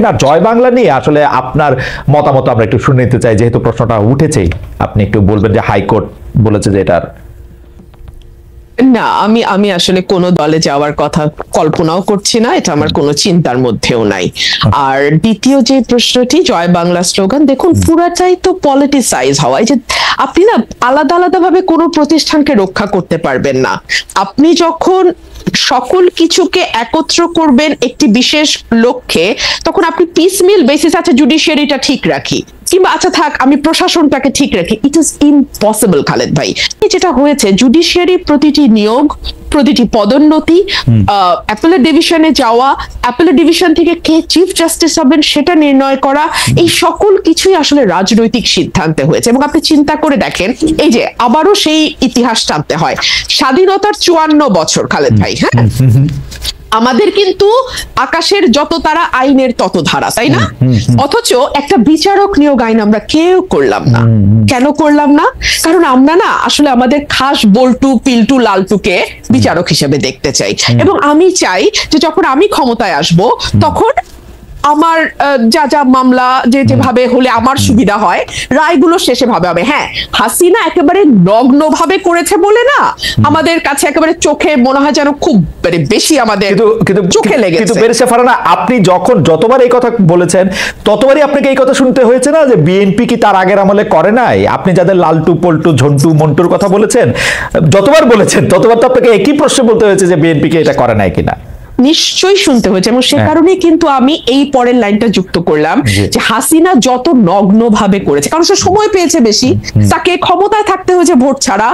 না, জয় বাংলা নিয়ে আসলে আপনার মতামত আমরা একটু শুনে নিতে চাই, যেহেতু প্রশ্নটা উঠেছেই। আপনি একটু বলবেন যে হাইকোর্ট বলেছে যে এটার না, আমি আসলে কোনো দলে যাওয়ার কথা কল্পনাও করছি না, এটা আমার কোনো চিন্তার মধ্যেও নাই। আর দ্বিতীয় যে প্রশ্নটি, জয় বাংলা স্লোগান, দেখুন পুরাটাই তো পলিটিসাইজ হওয়া। এই যে আপনি না আলাদা আলাদা ভাবে কোনো প্রতিষ্ঠানকে রক্ষা করতে পারবেন না। আপনি যখন সকল কিছুকে একত্র করবেন একটি বিশেষ লক্ষ্যে, তখন আপনি পিসমিল বেসিস আছে জুডিশিয়ারিটা ঠিক রাখি, কিংবা আচ্ছা থাক আমি প্রশাসনটাকে ঠিক রাখি, ইট ইজ ইম্পসিবল খালেদ ভাই। যেটা হয়েছে, জুডিশিয়ারি প্রতিটি নিয়োগ, প্রতিটি পদোন্নতি, অ্যাপেলেট ডিভিশনে যাওয়া, অ্যাপেলেট ডিভিশন থেকে কে চিফ জাস্টিস হবেন সেটা নির্ণয় করা, এই সকল কিছুই আসলে রাজনৈতিক সিদ্ধান্তে হয়েছে। এবং আপনি চিন্তা করে দেখেন, এই যে আবারও সেই ইতিহাস টানতে হয়, স্বাধীনতার 54 বছর খালেদ ভাই, হ্যাঁ, আমাদের কিন্তু আকাশের যত তারা আইনের তত ধারা, তাই না? অথচ একটা বিচারক নিয়োগ আইন আমরা কেউ করলাম না। কেন করলাম না? কারণ আমরা না আসলে আমাদের খাস বল্টু পিল্টু লালটুকে বিচারক হিসেবে দেখতে চাই। এবং আমি চাই যে যখন আমি ক্ষমতায় আসব, তখন আমার যা যা মামলা যেভাবে হলে আমার সুবিধা হয়, রায়গুলো শেষে ভাবে হবে। হ্যাঁ, হাসিনা একেবারে নগ্ন ভাবে করেছে বলে না আমাদের কাছে একেবারে চোখে মনে হয় যেন খুব বেশি আমাদের চোখে লেগেছে। কিন্তু বেরেশা ফারহানা, আপনি যতবার এই কথা বলেছেন ততবারই আপনাকে এই কথা শুনতে হয়েছে না যে বিএনপি কি তার আগের আমলে করে নাই? আপনি যাদের লালটু পল্টু ঝন্টু মন্টুর কথা বলেছেন, যতবার বলেছেন ততবার তো আপনাকে একই প্রশ্ন বলতে হয়েছে যে বিএনপি কি এটা করে নাই কিনা। নিশ্চয়ই শুনতে হয়েছে, এবং সে কারণে কিন্তু আমি এই পরের লাইনটা যুক্ত করলাম যে হাসিনা যত নগ্ন ভাবে করেছে, কারণ সে সময় পেয়েছে বেশি, তাকে ক্ষমতায় থাকতে হয়েছে ভোট ছাড়া,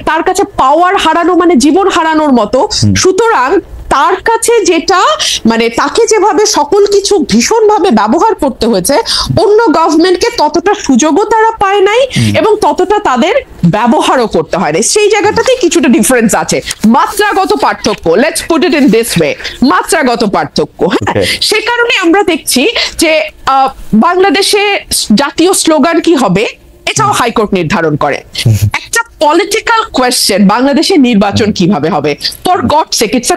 তার কাছে পাওয়ার হারানো মানে জীবন হারানোর মতো। সুতরাং তার কাছে যেটা মানে তাকে যেভাবে সকল কিছু ভীষণভাবে ব্যবহার করতে হয়েছে, অন্য গভর্নমেন্টকে ততটা সুযোগও তারা পায় নাই এবং ততটা তাদের ব্যবহারও করতে হয় না। সেই জায়গাটাতে কিছুটা ডিফারেন্স আছে, মাত্রাগত পার্থক্য, let's put it in this way, মাত্রাগত পার্থক্য। হ্যাঁ, সে কারণে আমরা দেখছি যে বাংলাদেশে জাতীয় স্লোগান কি হবে এটাও হাইকোর্ট নির্ধারণ করে। একটা পলিটিক্যাল কোয়েশ্চেন, বাংলাদেশে নির্বাচন কিভাবে হবে, for God sake it's a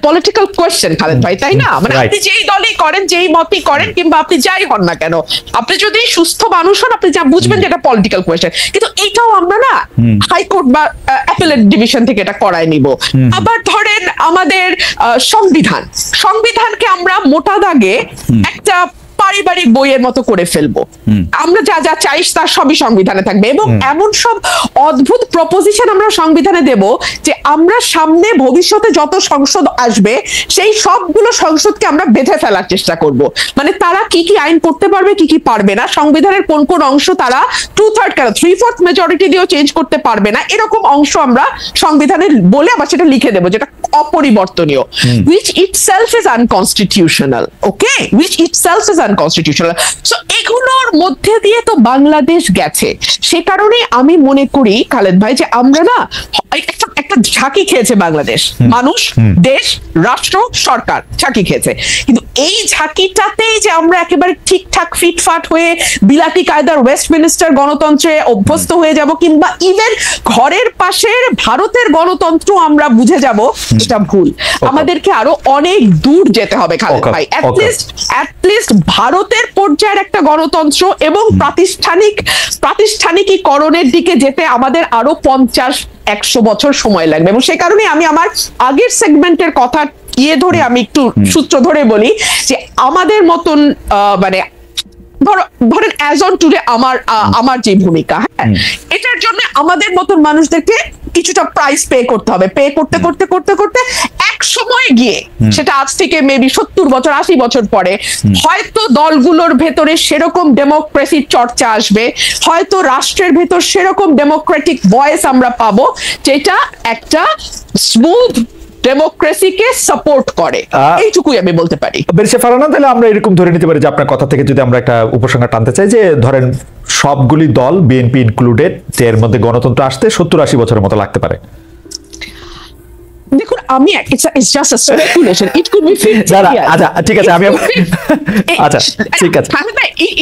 political question Khaled ভাই, তাই না? মানে আপনি যেই দলই করেন, যেই মতই করেন, কিংবা আপনি যাই হন না কেন, আপনি যদি সুস্থ মানুষ হন, আপনি যা বুঝবেন যে এটা পলিটিক্যাল কোয়েশ্চেন। কিন্তু এইটাও আমরা না হাইকোর্ট বা অ্যাপেলেট ডিভিশন থেকে এটা করায় নিব। আবার ধরেন আমাদের সংবিধানকে আমরা মোটা দাগে একটা পারিবারিক বইয়ের মতো করে ফেলবো, আমরা যা যা চাই তার সবই সংবিধানে থাকবে, এবং এমন সব অদ্ভুত প্রপোজিশন আমরা সংবিধানে দেব যে আমরা সামনে ভবিষ্যতে যত সংসদ আসবে সেই সবগুলো সংসদকে আমরা বেঁধে ফেলার চেষ্টা করব। মানে তারা কি কি আইন করতে পারবে, কি কি পারবে না, সংবিধানের কোন কোন অংশ তারা 2/3 কেন 3/4 মেজরিটি দিয়েও চেঞ্জ করতে পারবে না, এরকম অংশ আমরা সংবিধানে বলে আবার সেটা লিখে দেবো যেটা অপরিবর্তনীয়, which itself is unconstitutional, okay, which itself is unconstitutional. So এগুলোর মধ্যে দিয়ে তো বাংলাদেশ গেছে। সে কারণে আমি মনে করি খালেদ ভাই যে আমরা না একটা ঝাঁকি খেয়েছে বাংলাদেশ, মানুষ, দেশ, রাষ্ট্র, সরকার ঝাঁকি খেয়েছে। কিন্তু এই ঝাঁকিটাতেই যে আমরা একেবারে ঠিকঠাক ফিটফাট হয়ে বিলাতি কায়দার ওয়েস্টমিনিস্টার গণতন্ত্রে অভ্যস্ত হয়ে যাব, কিংবা ইভেন ঘরের পাশের ভারতের গণতন্ত্র আমরা বুঝে যাব, এটা ভুল। আমাদেরকে আরো অনেক দূর যেতে হবে খালেদ ভাই, অ্যাটলিস্ট ভারতের পর্যায়ের একটা গণতন্ত্র এবং প্রাতিষ্ঠানিকীকরণের দিকে যেতে আমাদের আরো 50-100 বছর সময় লাগবে। এবং সেই কারণে আমি আমার আগের সেগমেন্টের কথা ধরে আমি একটু সূত্র ধরে বলি যে আমাদের মতন মানে ধরেন অ্যাজ অন টুডে আমার যে ভূমিকা, হ্যাঁ, এটার জন্য আমাদের মতন মানুষদেরকে কিছুটা প্রাইস পে করতে হবে। পে করতে করতে করতে করতে এক সময় গিয়ে, সেটা আজ থেকে মেবি 70 বছর 80 বছর পরে, হয়তো দলগুলোর ভেতরে সেরকম ডেমোক্রেসির চর্চা আসবে, হয়তো রাষ্ট্রের ভেতর সেরকম ডেমোক্রেটিক ভয়েস আমরা পাবো যেটা একটা স্মুথ ডেমোক্রেসিকে সাপোর্ট করে। এইটুকুই আমি বলতে পারি। বেরেশা ফারহানা, তাহলে আমরা এরকম ধরে নিতে পারি যে আপনার কথা থেকে যদি আমরা একটা উপসংহার টানতে চাই যে ধরেন সবগুলি দল, বিএনপি ইনক্লুডেড, এর মধ্যে গণতন্ত্র আসতে 70-80 বছরের মতো লাগতে পারে। দেখুন আমি it's just a speculation, it could be 50 দাঁড়া, years. আচ্ছা ঠিক আছে, আমি আচ্ছা ঠিক আছে,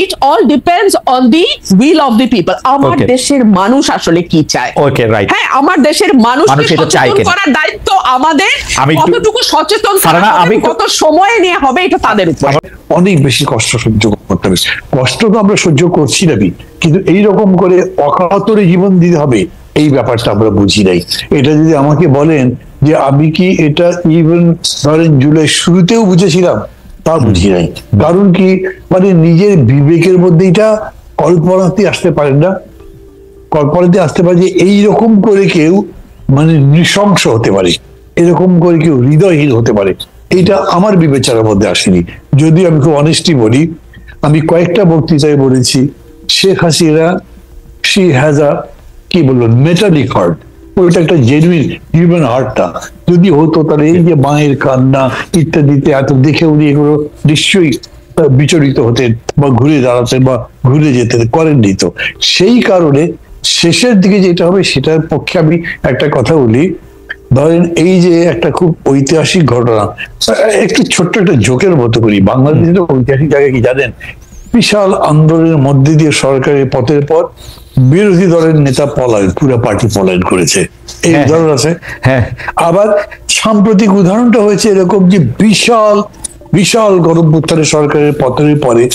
it all depends on the will of the people. আমার Okay. দেশের মানুষ আসলে কি চায়। Okay right. হ্যাঁ, আমার দেশের মানুষ মানুষকে এটা চায় সচেতন কিনা? করার দায়িত্ব আমাদের। আমি একটু- কতটুকু সচেতন ফারহানা, করা আমি হবে, একটু- কত সময় নিয়ে হবে, এটা তাদের উপর। অনেক বেশি কষ্ট সহ্য করতে হবে। কষ্ট তো আমরা সহ্য করছি নাকি, কিন্তু এইরকম করে অকাতরে জীবন দিতে হবে এই ব্যাপারটা আমরা বুঝি নাই। এটা যদি আমাকে বলেন যে আমি কি এটা ইভেন ধরেন জুলাই শুরুতেও বুঝেছিলাম, তা বুঝি নাই। কারণ কি, মানে নিজের বিবেকের মধ্যে এটা কল্পনাতে আসতে পারেন না, কল্পনাতে আসতে পারে যে এইরকম করে কেউ মানে নৃশংস হতে পারে, এরকম করে কেউ হৃদয়হীন হতে পারে, এটা আমার বিবেচনার মধ্যে আসেনি। যদি আমি খুব অনেস্টলি বলি, আমি কয়েকটা বক্তৃতায় বলেছি Sheikh Hasina she has a কি বলবো মেটালিক হার্ট, ওইটা একটা জেনুইন হিউম্যান হার্টটা যদি হতো তাহলে এই যে মায়ের কান্না ইত্যাদিতে এত দেখে উনি এগুলো নিশ্চয়ই বিচলিত হতেন বা ঘুরে দাঁড়াতেন বা ঘুরে যেতেন, করেননি তো। সেই কারণে শেষের দিকে যেটা হবে সেটার পক্ষে আমি একটা কথা বলি। ধরেন এই যে একটা খুব ঐতিহাসিক ঘটনা, একটু ছোট্ট একটা জোকের মতো করি, বাংলাদেশের ঐতিহাসিক জায়গা কি জানেন, বিশাল আন্দোলনের মধ্যে দিয়ে সরকারের পথের পর বিরোধী দলের নেতা পলায়ন, পুরো পার্টি পলায়ন করেছে, এই হ্যাঁ, উদাহরণ আছে। হ্যাঁ। আবার সাম্প্রতিক উদাহরণটা হয়েছে এরকম যে বিশাল বিশাল গণঅভ্যুত্থানের সরকারের পতনের পরে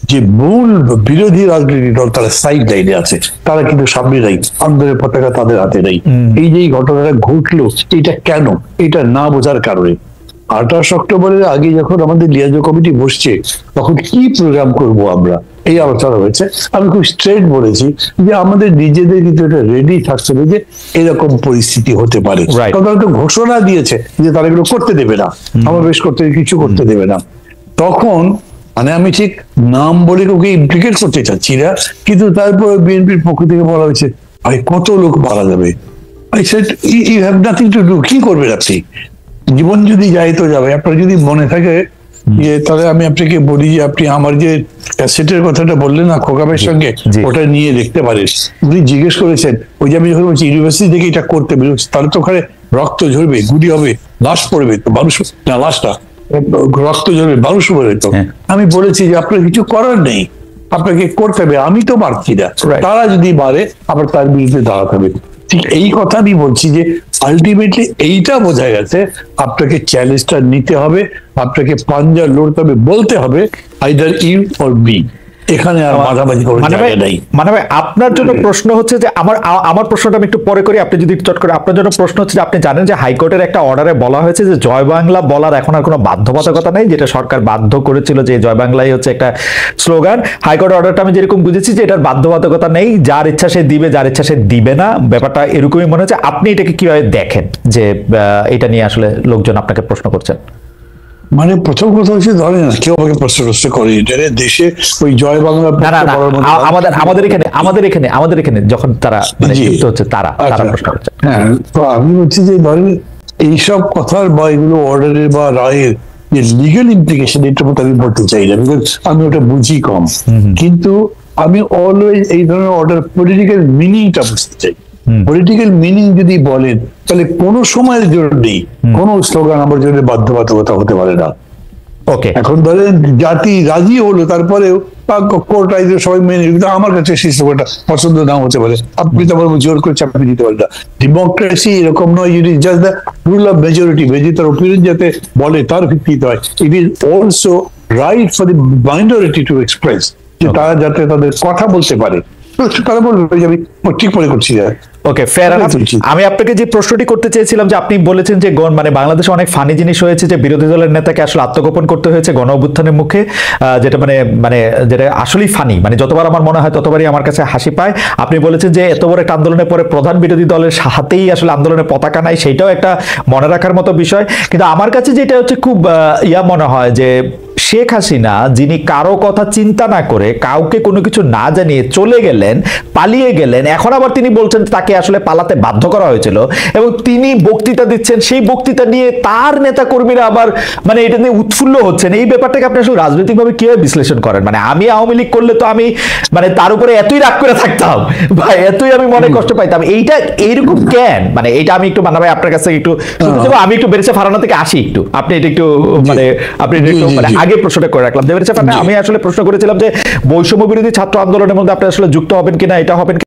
যে মূল বিরোধী রাজনৈতিক দল তারা সাইড লাইনে আছে, তারা কিন্তু সামনে নাই, আন্দোলনের পতাকা তাদের হাতে নেই। এই যে এই ঘটনাটা ঘটলো, এটা কেন, এটা না বোঝার কারণে 28 অক্টোবরের আগে যখন আমাদের লিয়াজো কমিটি বসছে তখন কি প্রোগ্রাম করব আমরা, এই আলোচনা হয়েছে। আমি খুব স্ট্রেট বলেছি যে আমাদের নিজেদের কিন্তু এটা রেডি থাকতে হবে যে এরকম পরিস্থিতি হতে পারে। Right. কারণ তারা তো ঘোষণা দিয়েছে যে তারা এগুলো করতে দেবে না, সমাবেশ করতে কিছু করতে দেবে না। তখন মানে আমি ঠিক নাম বলে কাউকে ইমপ্লিকেট করতে চাচ্ছি না, কিন্তু তারপর বিএনপির পক্ষ থেকে বলা হয়েছে ভাই কত লোক মারা যাবে। I said you have nothing to do, কি করবেন আপনি, জীবন যদি যায় তো যাবে। আপনার যদি মনে থাকে যে তাহলে আমি আপনাকে বলি যে আপনি আমার যে ক্যাসেটের কথাটা বললেন না খোকাবের সঙ্গে, জি। ওটা নিয়ে দেখতে পারেন। উনি জিজ্ঞেস করেছেন ওই যে আমি যখন বলছি ইউনিভার্সিটি থেকে এটা করতে বেরোচ্ছে, তাহলে তো ওখানে রক্ত ঝরবে, গুলি হবে, লাশ পড়বে, তো মানুষ না লাশটা রক্ত ঝরবে, মানুষ পড়বে তো। হ্যাঁ। আমি বলেছি যে আপনার কিছু করার নেই, আপনাকে করতে হবে, আমি তো মারছি না, Right. তারা যদি মারে আবার তার বিরুদ্ধে দাঁড়াতে হবে। ঠিক এই কথা আমি বলছি যে আলটিমেটলি এইটা বোঝা গেছে আপনাকে চ্যালেঞ্জটা নিতে হবে, আপনাকে পাঞ্জা লড়তে হবে, বলতে হবে আইদার ইউ অর বি, এখানে আর মাঝামাঝি কোনো মানে ভাই, জায়গা নাই। মানে ভাই, আপনার জন্য প্রশ্ন হচ্ছে যে আমার প্রশ্নটা আমি একটু পরে করি, আপনি যদি চট করে, আপনার জন্য প্রশ্ন হচ্ছে যে আপনি জানেন যে হাইকোর্টের একটা অর্ডারে বলা হয়েছে যে জয় বাংলা বলার এখন আর কোনো বাধ্যবাধকতা নেই, যেটা সরকার বাধ্য করেছিল যে জয় বাংলাই হচ্ছে একটা স্লোগান। হাইকোর্টের অর্ডারটা আমি যেরকম বুঝেছি যে এটার বাধ্যবাধকতা নেই, যার ইচ্ছা সে দিবে, যার ইচ্ছা সে দিবে না, ব্যাপারটা এরকমই মনে হচ্ছে। আপনি এটাকে কিভাবে দেখেন যে এটা নিয়ে আসলে লোকজন আপনাকে প্রশ্ন করছেন? মানে প্রথম কথা হচ্ছে ধরেন না কেউ আমাকে প্রশ্ন করে এটা দেশে ওই জয় বাংলা না না না, বলার মধ্যে- আমাদের এখানে যখন তারা মানে জি। যুক্ত হচ্ছে তারা আচ্ছা। প্রশ্ন করছে। হ্যাঁ, তো আমি বলছি যে ধরেন এইসব কথার বা এগুলো অর্ডারের বা রায়ের যে লিগাল ইমপ্লিকেশন, এটার মতো আমি বলতে চাই না, because আমি ওটা বুঝি কম। কিন্তু আমি অলওয়েজ এই ধরনের অর্ডার পলিটিক্যাল মিনিংটা বুঝতে চাই। পলিটিক্যাল মিনিং যদি বলেন তাহলে কোনো সময়ের জন্যই কোনো স্লোগান আমার জন্য বাধ্যবাধকতা হতে পারে না। ওকে, এখন ধরেন জাতি রাজি হলো, তারপরেও কোর্ট আইজে সবাই মেনে নিল, কিন্তু আমার কাছে সেই স্লোগানটা পছন্দ নাও হতে পারে, আপনি তো আমার জোর করে চাপিয়ে দিতে পারেন না। ডেমোক্রেসি এরকম নয়, it is just the rule of majority, তার ওপিনিয়ন যাতে বলে তার ভিত্তিতে হয়। It is also right for the minority to express, যে তারা যাতে তাদের কথা বলতে পারে, তো তারা বলবে যে আমি ঠিক মনে করছি না। ওকে, ফেয়ার এনাফ। বুঝছি। আমি আপনাকে যে প্রশ্নটি করতে চেয়েছিলাম যে আপনি বলেছেন যে মানে বাংলাদেশে অনেক ফানি জিনিস হয়েছে, যে বিরোধী দলের নেতাকে আসলে আত্মগোপন করতে হয়েছে গণ অভ্যুত্থানের মুখে, যেটা মানে মানে যেটা আসলেই ফানি, মানে যতবার আমার মনে হয় ততবারই আমার কাছে হাসি পায়। আপনি বলেছেন যে এত বড় একটা আন্দোলনের পরে প্রধান বিরোধী দলের হাতেই আসলে আন্দোলনের পতাকা নাই, সেইটাও একটা মনে রাখার মতো বিষয়। কিন্তু আমার কাছে যেটা হচ্ছে খুব ইয়া মনে হয় যে শেখ হাসিনা যিনি কারো কথা চিন্তা না করে কাউকে কোনো কিছু না জানিয়ে চলে গেলেন, পালিয়ে গেলেন, এখন আবার তিনি বলছেন তাকে আসলে পালাতে বাধ্য করা হয়েছিল, এবং তিনি বক্তৃতা দিচ্ছেন, সেই বক্তৃতা নিয়ে তার নেতা কর্মীরা আবার মানে এটা নিয়ে উৎফুল্ল হচ্ছেন। এই ব্যাপারটাকে আপনি আসলে রাজনৈতিকভাবে কিভাবে বিশ্লেষণ করেন? মানে আমি আওয়ামী লীগ করলে তো আমি মানে তার উপরে এতই রাগ করে থাকতাম বা এতই আমি মনে কষ্ট পাইতাম, এইটা এইরকম কেন? মানে এটা আমি একটু মান্না ভাই আপনার কাছে একটু শুনতে চাইবো। আমি একটু বেরেচা ফারানা থেকে আসি, একটু আপনি এটা একটু মানে আপনি এটা একটু মানে আগে প্রশ্নটা করে রাখলাম যে বেরেচা ফারানা, আমি আসলে প্রশ্ন করেছিলাম যে বৈষম্য বিরোধী ছাত্র আন্দোলনের মধ্যে আপনি আসলে যুক্ত হবেন কিনা, এটা হবেন